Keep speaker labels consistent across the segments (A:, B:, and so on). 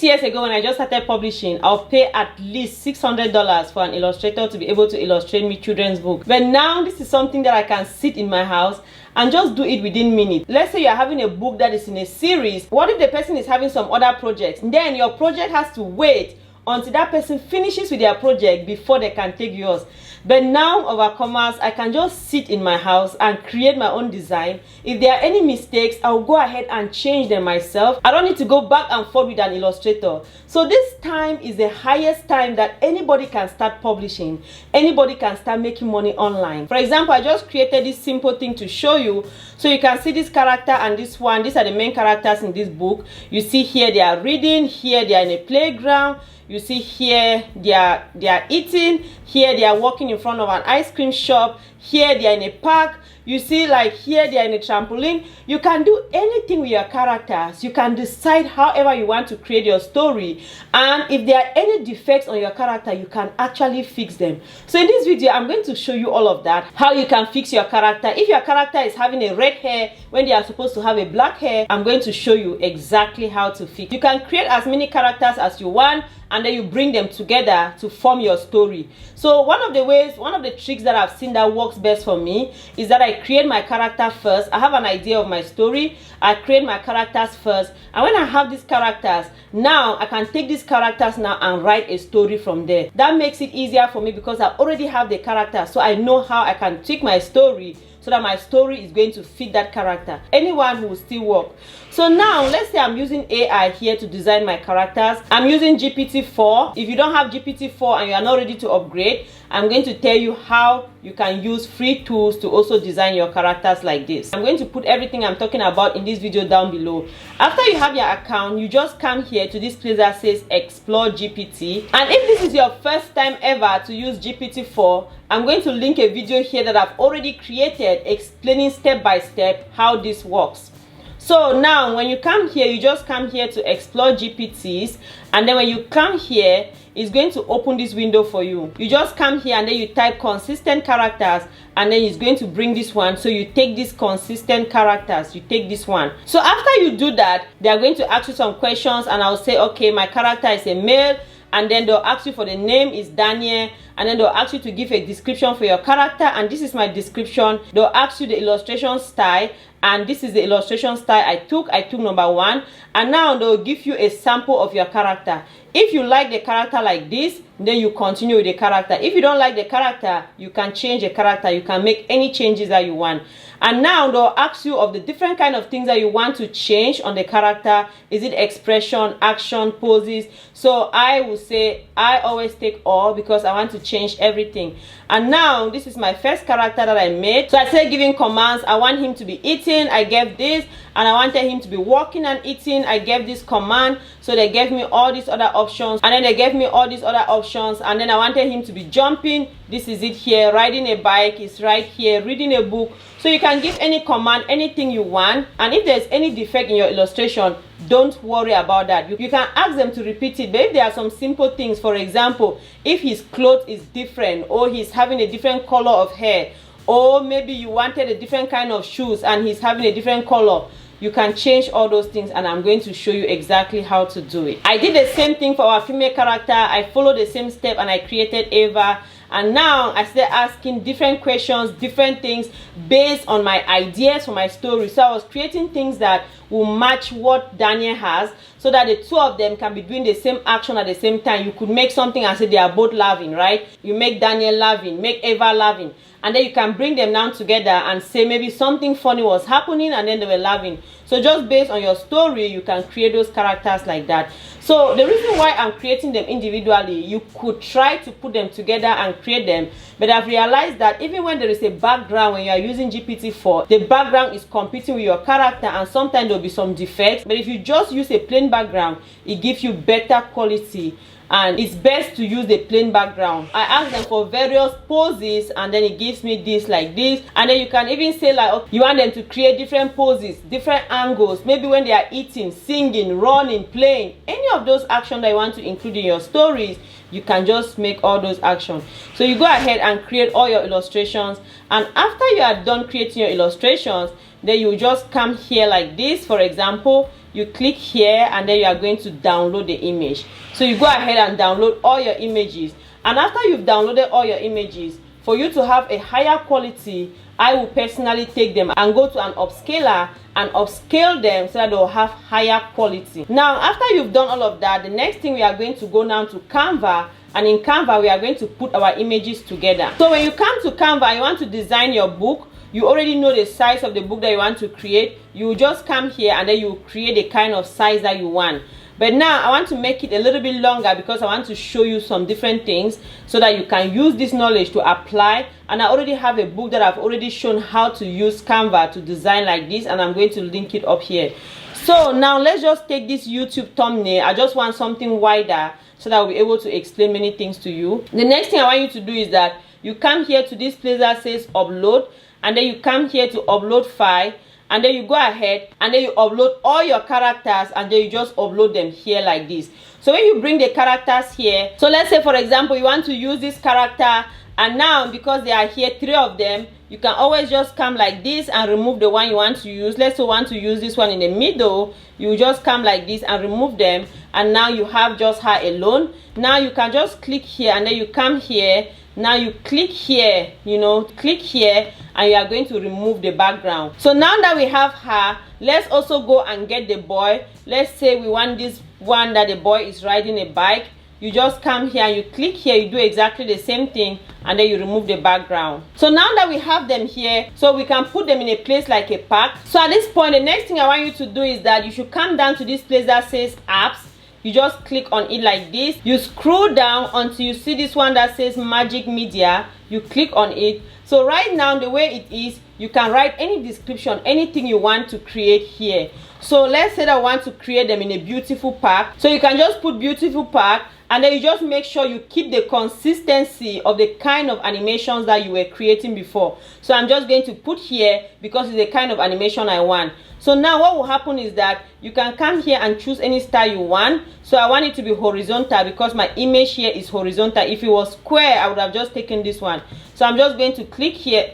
A: years ago when I just started publishing, I'll pay at least $600 for an illustrator to be able to illustrate me children's book. But now this is something that I can sit in my house and just do it within minutes. Let's say you're having a book that is in a series. What if the person is having some other projects? Then your project has to wait until that person finishes with their project before they can take yours. But now, over commerce, I can just sit in my house and create my own design. If there are any mistakes, I'll go ahead and change them myself. I don't need to go back and forth with an illustrator. So this time is the highest time that anybody can start publishing. Anybody can start making money online. For example, I just created this simple thing to show you. So you can see this character and this one. These are the main characters in this book. You see here they are reading. Here they are in a playground. You see here they are eating. Here they are walking in front of an ice cream shop. Here they are in a park. You see, like here they are in a trampoline. You can do anything with your characters. You can decide however you want to create your story. And if there are any defects on your character, you can actually fix them. So in this video, I'm going to show you all of that. How you can fix your character. If your character is having a red hair when they are supposed to have a black hair, I'm going to show you exactly how to fix. You can create as many characters as you want, and then you bring them together to form your story. So one of the tricks that I've seen that works best for me is that I create my character first. I have an idea of my story. I create my characters first. And when I have these characters, now I can take these characters now and write a story from there. That makes it easier for me because I already have the character. So I know how I can tweak my story so that my story is going to fit that character. Anyone will still work. So now, let's say I'm using AI here to design my characters. I'm using GPT-4. If you don't have GPT-4 and you are not ready to upgrade, I'm going to tell you how you can use free tools to also design your characters like this. I'm going to put everything I'm talking about in this video down below. After you have your account, you just come here to this place that says Explore GPT. And if this is your first time ever to use GPT-4, I'm going to link a video here that I've already created explaining step by step how this works. So now when you come here, you just come here to Explore GPTs, and then when you come here, it's going to open this window for you. You just come here and then you type consistent characters, and then it's going to bring this one. So you take these consistent characters, you take this one. So after you do that, they are going to ask you some questions, and I'll say, okay, my character is a male, and then they'll ask you for the name is Daniel, and then they'll ask you to give a description for your character, and this is my description. They'll ask you the illustration style, and this is the illustration style I took number 1, and now they'll give you a sample of your character. If you like the character like this, then you continue with the character. If you don't like the character, you can change the character. You can make any changes that you want. And now they'll ask you of the different kind of things that you want to change on the character. Is it expression, action, poses? So I will say I always take all because I want to change everything. And now this is my first character that I made. So I said giving commands. I want him to be eating. I gave this. And I wanted him to be walking and eating. I gave this command. So they gave me all these other options. And then they gave me all these other options. And then I wanted him to be jumping. This is it here. Riding a bike is right here. Reading a book. So you can give any command, anything you want. And if there's any defect in your illustration, don't worry about that. You can ask them to repeat it. But if there are some simple things, for example, if his clothes is different, or he's having a different color of hair, or maybe you wanted a different kind of shoes and he's having a different color, you can change all those things, and I'm going to show you exactly how to do it. I did the same thing for our female character. I followed the same step and I created Eva. And now I started asking different questions, different things based on my ideas for my story. So I was creating things that will match what Daniel has, so that the two of them can be doing the same action at the same time. You could make something and say they are both laughing, right? You make Daniel laughing, make Eva laughing. And then you can bring them down together and say maybe something funny was happening and then they were laughing. So just based on your story, you can create those characters like that. So the reason why I'm creating them individually, you could try to put them together and create them. But I've realized that even when there is a background, when you are using GPT-4, the background is competing with your character, and sometimes there will be some defects. But if you just use a plain background, it gives you better quality. And it's best to use the plain background. I ask them for various poses, and then it gives me this like this. And then you can even say like, okay, you want them to create different poses, different angles. Maybe when they are eating, singing, running, playing, any of those actions that you want to include in your stories, you can just make all those actions. So you go ahead and create all your illustrations. And after you are done creating your illustrations, then you just come here like this. For example, you click here, and then you are going to download the image. So you go ahead and download all your images, and after you've downloaded all your images, for you to have a higher quality, I will personally take them and go to an upscaler and upscale them so that they'll have higher quality. Now after you've done all of that, the next thing we are going to go now to Canva, and in Canva we are going to put our images together. So when you come to Canva, you want to design your book. You already know the size of the book that you want to create. You just come here and then you create the kind of size that you want. But now I want to make it a little bit longer because I want to show you some different things so that you can use this knowledge to apply. And I already have a book that I've already shown how to use Canva to design like this, and I'm going to link it up here. So now let's just take this YouTube thumbnail. I just want something wider so that I'll be able to explain many things to you. The next thing I want you to do is that you come here to this place that says upload, and then you come here to upload file, and then you go ahead and then you upload all your characters, and then you just upload them here like this. So when you bring the characters here, so let's say for example you want to use this character, and now because they are here, 3 of them, you can always just come like this and remove the one you want to use. Let's say you want to use this one in the middle, you just come like this and remove them, and now you have just her alone. Now you can just click here, and then you come here. Now you click here, click here, and you are going to remove the background. So now that we have her, let's also go and get the boy. Let's say we want this one that the boy is riding a bike. You just come here and you click here, you do exactly the same thing, and then you remove the background. So now that we have them here, so we can put them in a place like a park. So at this point, the next thing I want you to do is that you should come down to this place that says apps. You just click on it like this. You scroll down until you see this one that says Magic Media. You click on it. So right now, the way it is, you can write any description, anything you want to create here. So let's say that I want to create them in a beautiful park. So you can just put beautiful park, and then you just make sure you keep the consistency of the kind of animations that you were creating before. So I'm just going to put here because it's the kind of animation I want. So now what will happen is that you can come here and choose any style you want. So I want it to be horizontal because my image here is horizontal. If it was square, I would have just taken this one. So I'm just going to click here.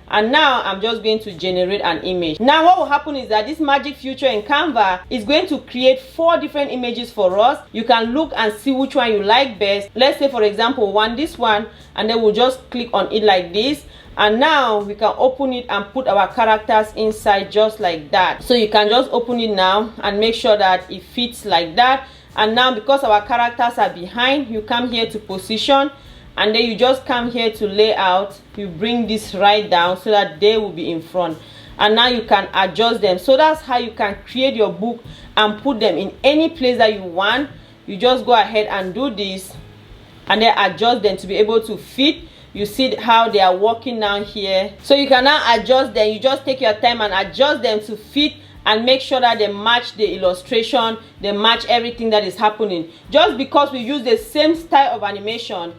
A: And now I'm just going to generate an image. Now what will happen is that this magic feature in Canva is going to create 4 different images for us. You can look and see which one you like best. Let's say for example, this one, and then we'll just click on it like this. And now we can open it and put our characters inside just like that. So you can just open it now and make sure that it fits like that. And now because our characters are behind, you come here to position, and then you just come here to layout. You bring this right down so that they will be in front, and now you can adjust them. So that's how you can create your book and put them in any place that you want. You just go ahead and do this, and then adjust them to be able to fit. You see how they are walking down here. So you can now adjust them. You just take your time and adjust them to fit and make sure that they match the illustration, they match everything that is happening. Just because we use the same style of animation,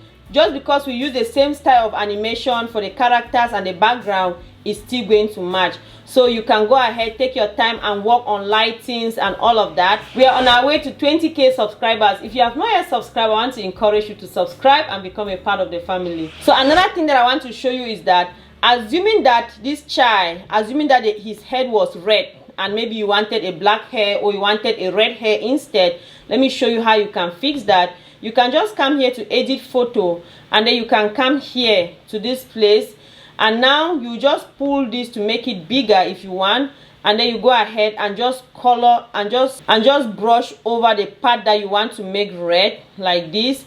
A: for the characters and the background, is still going to match. So you can go ahead, take your time and work on lightings and all of that. We are on our way to 20,000 subscribers. If you have not yet subscribed, I want to encourage you to subscribe and become a part of the family. So another thing that I want to show you is that assuming that this child, his head was red, and maybe you wanted a black hair or you wanted a red hair instead, let me show you how you can fix that. You can just come here to edit photo, and then you can come here to this place, and now you just pull this to make it bigger if you want, and then you go ahead and just color and just brush over the part that you want to make red like this.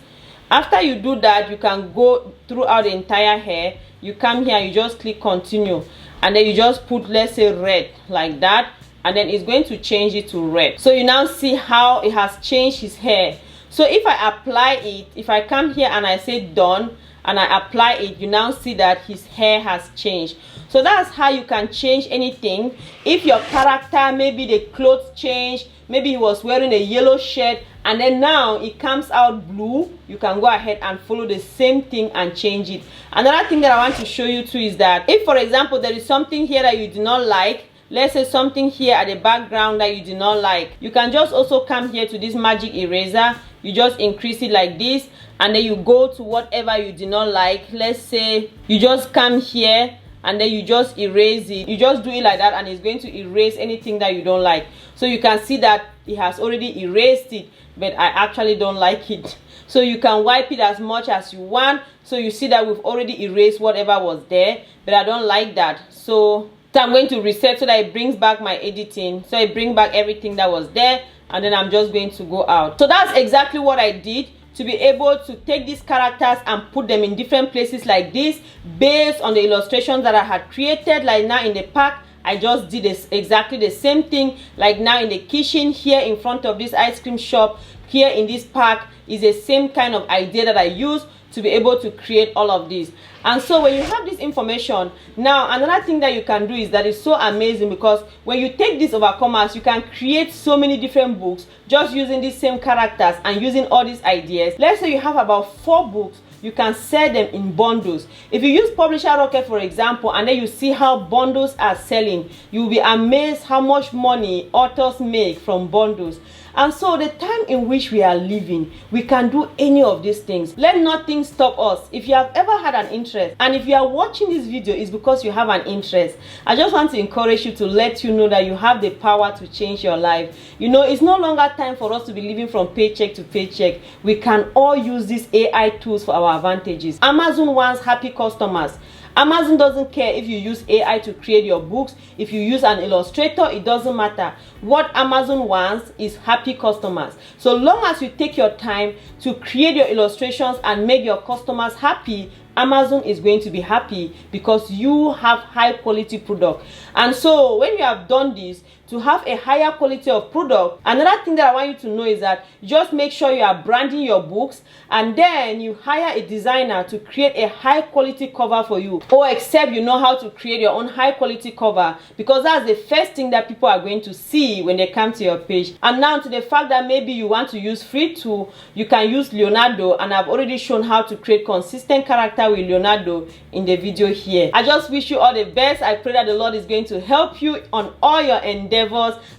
A: After you do that, you can go throughout the entire hair. You come here, you just click continue, and then you just put, let's say, red like that, and then it's going to change it to red. So you now see how it has changed his hair. So if I apply it, if I come here and I say done and I apply it, you now see that his hair has changed. So that's how you can change anything. If your character, maybe the clothes change, maybe he was wearing a yellow shirt and then now it comes out blue, you can go ahead and follow the same thing and change it. Another thing that I want to show you too is that if, for example, there is something here that you do not like, let's say something here at the background that you do not like, you can just also come here to this magic eraser. You just increase it like this, and then you go to whatever you do not like. Let's say you just come here and then you just erase it. You just do it like that, and it's going to erase anything that you don't like. So you can see that it has already erased it, but I actually don't like it. So you can wipe it as much as you want. So you see that we've already erased whatever was there, but I don't like that. So I'm going to reset so that it brings back my editing. So I bring back everything that was there, and then I'm just going to go out. So that's exactly what I did, to be able to take these characters and put them in different places like this, based on the illustrations that I had created. Like now in the park, I just did exactly the same thing. Like now in the kitchen, here in front of this ice cream shop, here in this park, is the same kind of idea that I use to be able to create all of this. And so when you have this information, now another thing that you can do is that it's so amazing, because when you take this overcomers, you can create so many different books just using these same characters and using all these ideas. Let's say you have about 4 books, you can sell them in bundles. If you use Publisher Rocket, for example, and then you see how bundles are selling, you will be amazed how much money authors make from bundles. And so the time in which we are living, we can do any of these things. Let nothing stop us. If you have ever had an interest, and if you are watching this video, it's because you have an interest. I just want to encourage you, to let you know that you have the power to change your life. You know, it's no longer time for us to be living from paycheck to paycheck. We can all use these AI tools for our advantages. Amazon wants happy customers. Amazon doesn't care if you use AI to create your books. If you use an illustrator, it doesn't matter. What Amazon wants is happy customers. So long as you take your time to create your illustrations and make your customers happy, Amazon is going to be happy, because you have high quality product. And so when you have done this, to have a higher quality of product, another thing that I want you to know is that just make sure you are branding your books, and then you hire a designer to create a high quality cover for you, or except you know how to create your own high quality cover, because that's the first thing that people are going to see when they come to your page. And now to the fact that maybe you want to use free tool, you can use Leonardo, and I've already shown how to create consistent character with Leonardo in the video here. I just wish you all the best. I pray that the Lord is going to help you on all your endeavors,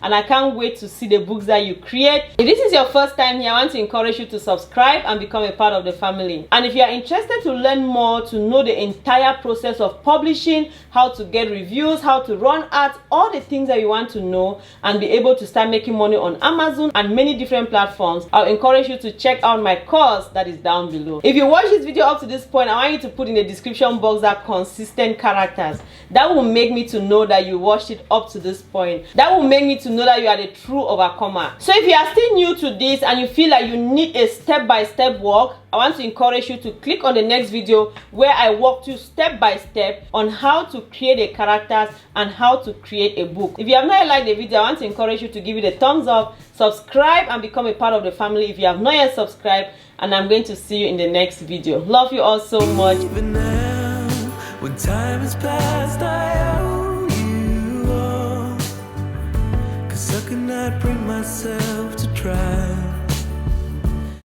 A: and I can't wait to see the books that you create. If this is your first time here, I want to encourage you to subscribe and become a part of the family. And if you are interested to learn more, to know the entire process of publishing, how to get reviews, how to run ads, all the things that you want to know and be able to start making money on Amazon and many different platforms, I'll encourage you to check out my course that is down below. If you watch this video up to this point, I want you to put in the description box that consistent characters. That will make me to know that you watched it up to this point. That will make me to know that you are the true overcomer. So if you are still new to this and you feel like you need a step-by-step walk, I want to encourage you to click on the next video where I walk you step by step on how to create a characters and how to create a book. If you have not yet liked the video, I want to encourage you to give it a thumbs up, subscribe, and become a part of the family if you have not yet subscribed. And I'm going to see you in the next video. Love you all so much.
B: Even now, when time has passed, I owe you all, 'cause I cannot bring myself to try